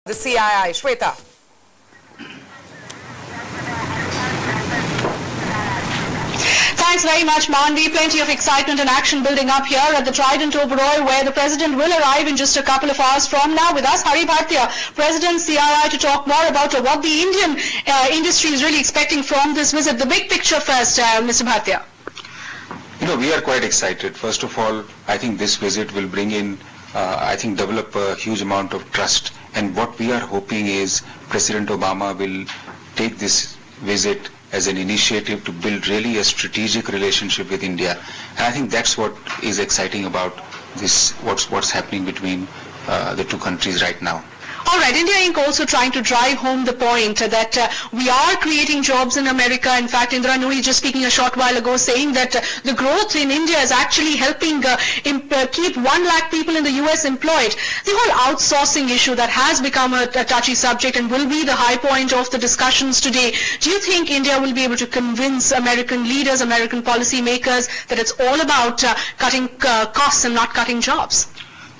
The CII, Shweta. Thanks very much, Manvi. Plenty of excitement and action building up here at the Trident Oberoi, where the President will arrive in just a couple of hours from now. With us, Hari Bhartia, President CII, to talk more about what the Indian industry is really expecting from this visit. The big picture first, Mr. Bhartia. You know, we are quite excited. First of all, I think this visit will bring in, develop a huge amount of trust. And what we are hoping is President Obama will take this visit as an initiative to build really a strategic relationship with India. And I think that's what is exciting about this, what's happening between the two countries right now. All right, India Inc. also trying to drive home the point that we are creating jobs in America. In fact, Indra Nooyi just speaking a short while ago saying that the growth in India is actually helping keep 1 lakh people in the US employed. The whole outsourcing issue that has become a touchy subject and will be the high point of the discussions today. Do you think India will be able to convince American leaders, American policymakers that it's all about cutting costs and not cutting jobs?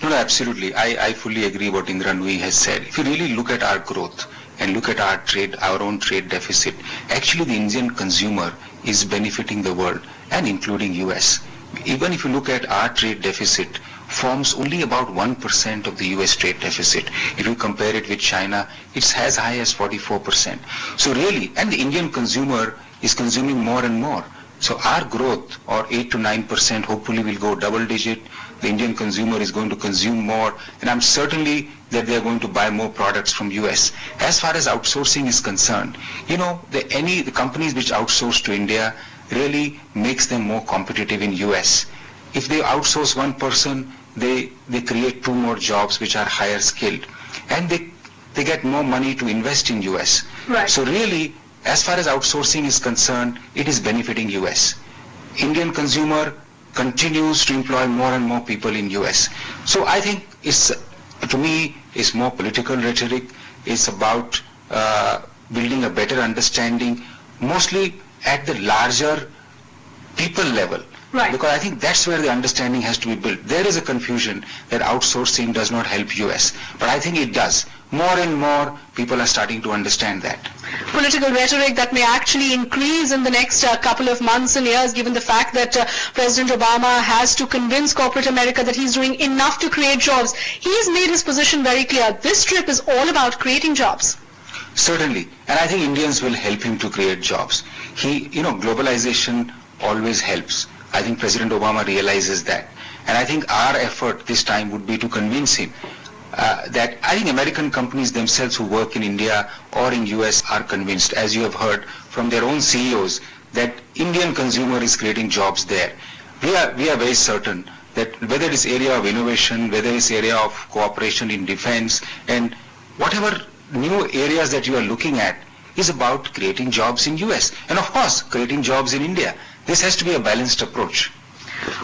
No, absolutely. I fully agree what Indra Nooyi has said. If you really look at our growth and look at our trade, our own trade deficit, actually the Indian consumer is benefiting the world and including US. Even if you look at our trade deficit, forms only about 1% of the US trade deficit. If you compare it with China, it's as high as 44%. So really, and the Indian consumer is consuming more and more. So our growth, or 8 to 9%, hopefully will go double digit. The Indian consumer is going to consume more, and I'm certainly that they are going to buy more products from US. As far as outsourcing is concerned, you know, the companies which outsource to India really makes them more competitive in US. If they outsource one person, they create 2 more jobs which are higher skilled, and they get more money to invest in US. Right. So really, as far as outsourcing is concerned, it is benefiting US. Indian consumer continues to employ more and more people in US. So I think to me, it's more political rhetoric. It's about building a better understanding, mostly at the larger people level. Right. Because I think that's where the understanding has to be built. There is a confusion that outsourcing does not help US, but I think it does. More and more people are starting to understand that. Political rhetoric that may actually increase in the next couple of months and years, given the fact that President Obama has to convince corporate America that he's doing enough to create jobs. He's made his position very clear. This trip is all about creating jobs. Certainly, and I think Indians will help him to create jobs. Globalization always helps. I think President Obama realizes that. And I think our effort this time would be to convince him that I think American companies themselves who work in India or in US are convinced, as you have heard from their own CEOs, that Indian consumer is creating jobs there. We are very certain that whether it's area of innovation, whether it's area of cooperation in defense, and whatever new areas that you are looking at is about creating jobs in US. And of course, creating jobs in India. This has to be a balanced approach.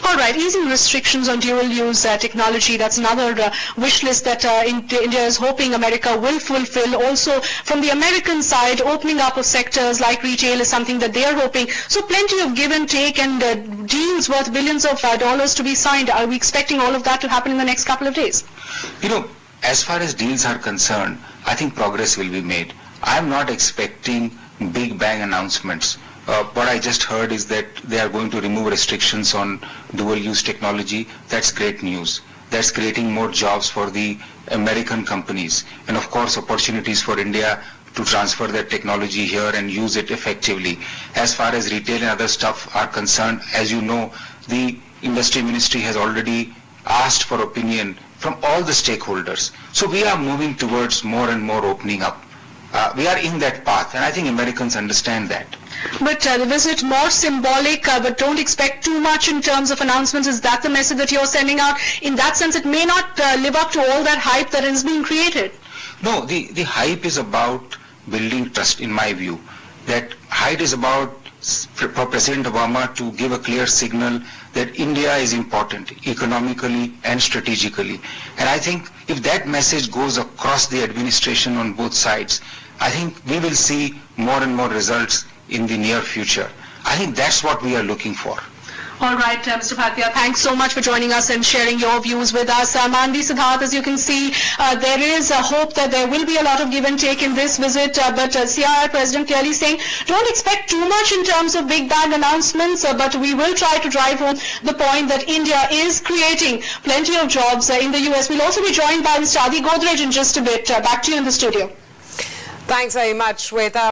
All right, easing restrictions on dual-use technology, that's another wish list that India is hoping America will fulfill. Also, from the American side, opening up of sectors like retail is something that they are hoping. So plenty of give and take and deals worth billions of dollars to be signed. Are we expecting all of that to happen in the next couple of days? You know, as far as deals are concerned, I think progress will be made. I'm not expecting big bang announcements. What I just heard is that they are going to remove restrictions on dual-use technology. That's great news. That's creating more jobs for the American companies, and of course opportunities for India to transfer their technology here and use it effectively. As far as retail and other stuff are concerned, as you know, the industry ministry has already asked for opinion from all the stakeholders. So we are moving towards more and more opening up. We are in that path, and I think Americans understand that. But the visit more symbolic, but don't expect too much in terms of announcements. Is that the message that you're sending out? In that sense, it may not live up to all that hype that is being created. No, the hype is about building trust, in my view. That hype is about for President Obama to give a clear signal that India is important economically and strategically. And I think if that message goes across the administration on both sides, I think we will see more and more results in the near future. I think that's what we are looking for. All right, Mr. Bhatia, thanks so much for joining us and sharing your views with us. Manvi, Siddharth, as you can see, there is a hope that there will be a lot of give and take in this visit, but CII President clearly saying, don't expect too much in terms of big bang announcements, but we will try to drive home the point that India is creating plenty of jobs in the US. We'll also be joined by Mr. Adi Godrej in just a bit. Back to you in the studio. Thanks very much, Shweta.